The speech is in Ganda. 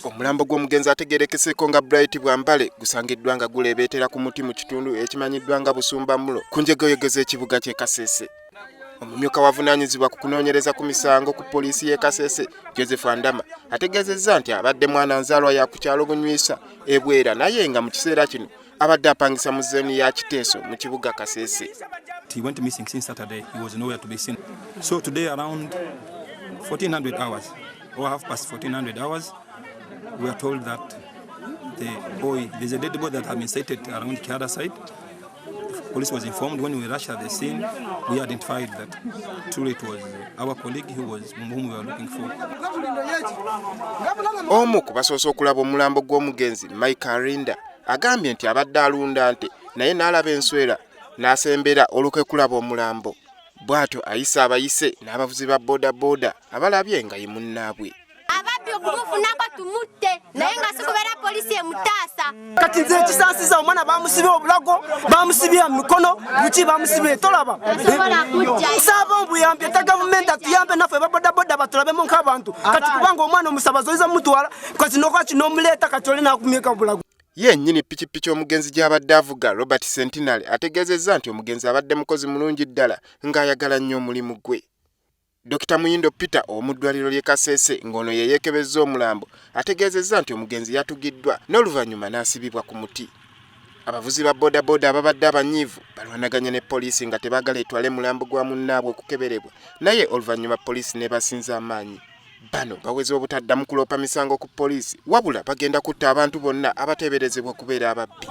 Omulambo gw'omugenzi ategerekeseko nga Bright Bwambale gusangiddwa nga gulebeetera ku muti mu kitundu ekimanyiddwa nga Busumbamulo ku njegoyegeza ekibuga ky'e Kasese. Omumyuka wavunaanyizibwa ku kunoonyereza ku misango ku poliisi y'e Kasese, Joseph Andama, ategeezezza nti abadde mwana nzaalwa ya ku kyalo Bunywisa e Bwera naye nga mu kiseera kino abadde apangisa mu zooni ya Kiteeso mu kibuga Kasese. He went missing since Saturday. He was nowhere to be seen. So today around 1400 hours or half past 1400 hours, we are told that there's a dead body that has been sighted around the other side. Police was informed. When we rushed at the scene, we identified that truly it was our colleague whom we were looking for. Omu ku basoose okulaba omulambo gw'omugenzi Mike Arinda agambye nti abadde alunda nte naye n'alaba enswera n'asembera olukwe kulaba omulambo. Bw'atyo ayisa abayise n'abavuzi ba boda abalabye nga ye munnaabwe. Ababbi okumufunako tumutte naye nga sikubera poliisi emutaasa. Kati nze ekisaasiza omwana bamusibye obulago, bamusibye mikono, buki bamusibye tolaba. Nsaba obuyambi ta gavumenti atuyambe naffe babodaboda batulabemu nk'abantu. Kati kubanga omwana omusabazi oyinza mutwala kati n'okwaki n'omuleeta kati oli n'akumyeka bulago. Ye nnyini pikipiki omugenzi gy'abadde avuga Robert Sentinel ategeezezza nti omugenzi abadde mukozi mulungi ddala ng'ayagala nnyo omulimu gwe. Dr. Muyindo Peter omuddwaliro ly'e Kasese ng'ono ye yeekebezza omulambo ategeezezza nti omugenzi yatugiddwa n'oluvannyuma n'asibibwa ku muti. Abavuzi ba bodaboda ababadde abanyiivu balwanaganye ne poliisi nga tebaagala etwale mulambo gwa munnaabwe okukeberebwa naye oluvannyuma poliisi ne basinza amaanyi. Bano baweze obutaddamu kuloopa misango ku poliisi wabula bagenda kutta abantu bonna abateeberezebwa kubeera ababbi.